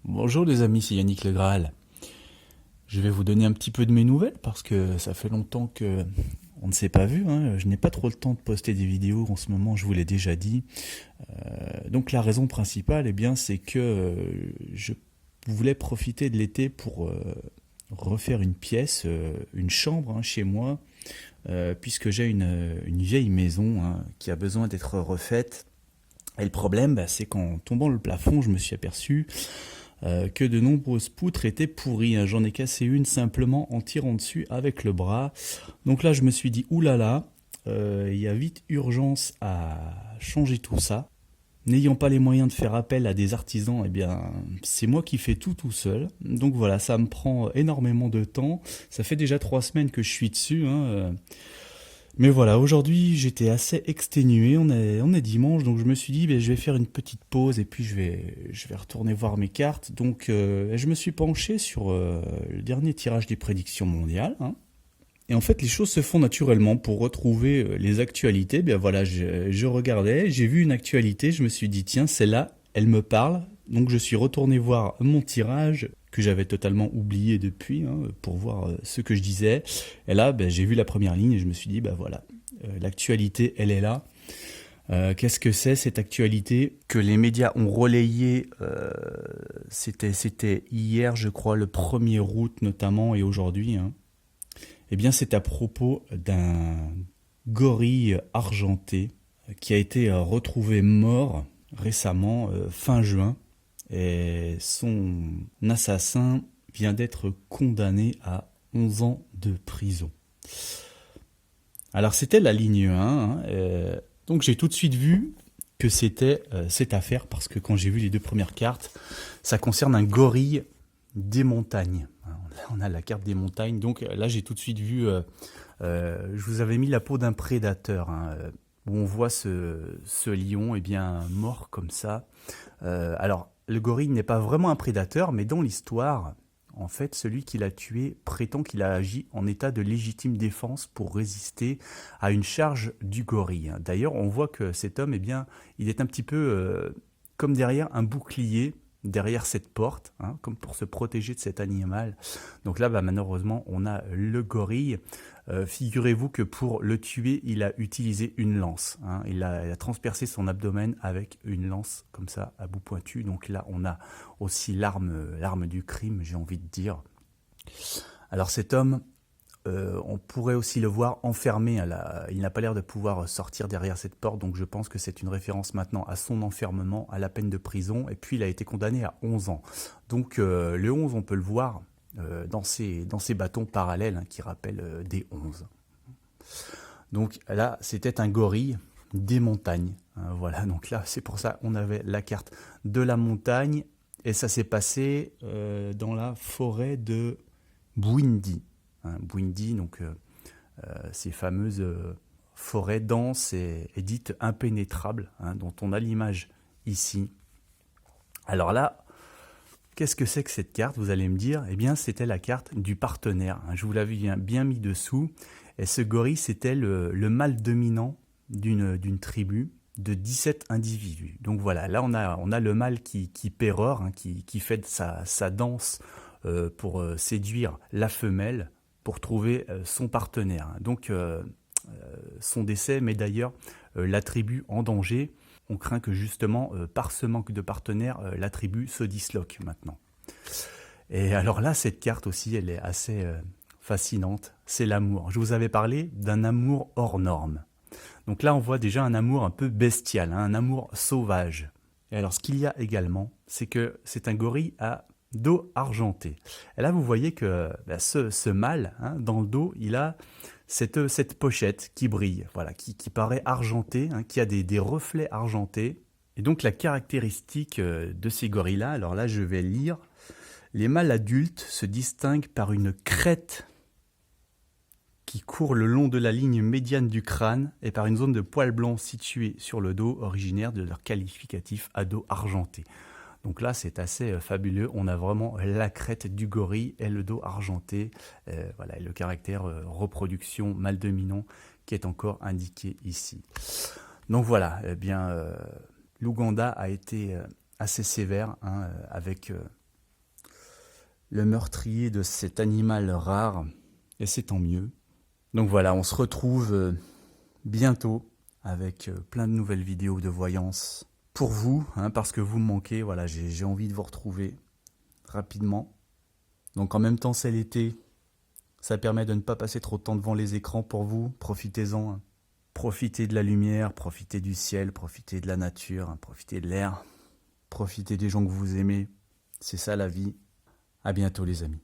Bonjour les amis, c'est Yannick Le Graal. Je vais vous donner un petit peu de mes nouvelles parce que ça fait longtemps que on ne s'est pas vu, hein. Je n'ai pas trop le temps de poster des vidéos en ce moment, je vous l'ai déjà dit. Donc la raison principale, c'est que je voulais profiter de l'été pour refaire une pièce, une chambre chez moi, puisque j'ai une vieille maison qui a besoin d'être refaite. Et le problème, c'est qu'en tombant le plafond, je me suis aperçu que de nombreuses poutres étaient pourries, hein. J'en ai cassé une simplement en tirant dessus avec le bras. Donc là, je me suis dit, oulala, il y a vite urgence à changer tout ça. N'ayant pas les moyens de faire appel à des artisans, c'est moi qui fais tout seul. Donc voilà, ça me prend énormément de temps. Ça fait déjà 3 semaines que je suis dessus, hein. Mais voilà, aujourd'hui j'étais assez exténué, on est dimanche, donc je me suis dit je vais faire une petite pause et puis je vais retourner voir mes cartes. Donc je me suis penché sur le dernier tirage des prédictions mondiales, hein. Et en fait les choses se font naturellement pour retrouver les actualités. Bien voilà, je regardais, j'ai vu une actualité, je me suis dit tiens celle-là, elle me parle. Donc je suis retourné voir mon tirage que j'avais totalement oublié depuis, hein, pour voir ce que je disais. Et là, j'ai vu la première ligne et je me suis dit, voilà, l'actualité, elle est là. Qu'est-ce que c'est cette actualité que les médias ont relayée? C'était hier, je crois, le 1er août notamment, et aujourd'hui, hein. Eh bien, c'est à propos d'un gorille argenté qui a été retrouvé mort récemment, fin juin. Et son assassin vient d'être condamné à 11 ans de prison. Alors c'était la ligne 1, hein, donc j'ai tout de suite vu que c'était cette affaire, parce que quand j'ai vu les deux premières cartes, ça concerne un gorille des montagnes. On a la carte des montagnes, donc là j'ai tout de suite vu, je vous avais mis la peau d'un prédateur, hein, où on voit ce lion mort comme ça. Alors le gorille n'est pas vraiment un prédateur, mais dans l'histoire, en fait, celui qui l'a tué prétend qu'il a agi en état de légitime défense pour résister à une charge du gorille. D'ailleurs, on voit que cet homme, il est un petit peu comme derrière un bouclier, derrière cette porte, hein, comme pour se protéger de cet animal. Donc là, malheureusement, on a le gorille. Figurez-vous que pour le tuer, il a utilisé une lance, hein. Il a transpercé son abdomen avec une lance comme ça, à bout pointu. Donc là, on a aussi l'arme du crime, j'ai envie de dire. Alors cet homme, on pourrait aussi le voir enfermé. Il n'a pas l'air de pouvoir sortir derrière cette porte, donc je pense que c'est une référence maintenant à son enfermement, à la peine de prison. Et puis il a été condamné à 11 ans. Donc le 11, on peut le voir dans ces bâtons parallèles, hein, qui rappellent des 11. Donc là, c'était un gorille des montagnes, hein, voilà, donc là, c'est pour ça qu'on avait la carte de la montagne. Et ça s'est passé dans la forêt de Bwindi, hein, Bwindi, donc ces fameuses forêts denses et dites impénétrables, hein, dont on a l'image ici. Alors là, qu'est-ce que c'est que cette carte, vous allez me dire? C'était la carte du partenaire, hein. Je vous l'avais bien mis dessous. Et ce gorille, c'était le mâle dominant d'une tribu de 17 individus. Donc voilà, là on a le mâle qui pérore, hein, qui fait sa danse pour séduire la femelle, pour trouver son partenaire. Donc son décès met d'ailleurs la tribu en danger. On craint que justement, par ce manque de partenaires, la tribu se disloque maintenant. Et alors là, cette carte aussi, elle est assez fascinante. C'est l'amour. Je vous avais parlé d'un amour hors norme. Donc là, on voit déjà un amour un peu bestial, hein, un amour sauvage. Et alors, ce qu'il y a également, c'est que c'est un gorille à dos argenté. Et là, vous voyez que ce mâle, hein, dans le dos, il a cette pochette qui brille, voilà, qui paraît argentée, hein, qui a des reflets argentés. Et donc la caractéristique de ces gorilles-là, alors là je vais lire, les mâles adultes se distinguent par une crête qui court le long de la ligne médiane du crâne et par une zone de poils blancs située sur le dos, originaire de leur qualificatif à dos argenté. Donc là, c'est assez fabuleux. On a vraiment la crête du gorille et le dos argenté. Voilà, et le caractère reproduction mâle dominant qui est encore indiqué ici. Donc voilà, l'Ouganda a été assez sévère, hein, avec le meurtrier de cet animal rare, et c'est tant mieux. Donc voilà, on se retrouve bientôt avec plein de nouvelles vidéos de voyance pour vous, hein, parce que vous me manquez. Voilà, j'ai envie de vous retrouver rapidement. Donc en même temps, c'est l'été. Ça permet de ne pas passer trop de temps devant les écrans pour vous. Profitez-en. Hein. Profitez de la lumière, profitez du ciel, profitez de la nature, hein, profitez de l'air. Profitez des gens que vous aimez. C'est ça la vie. À bientôt les amis.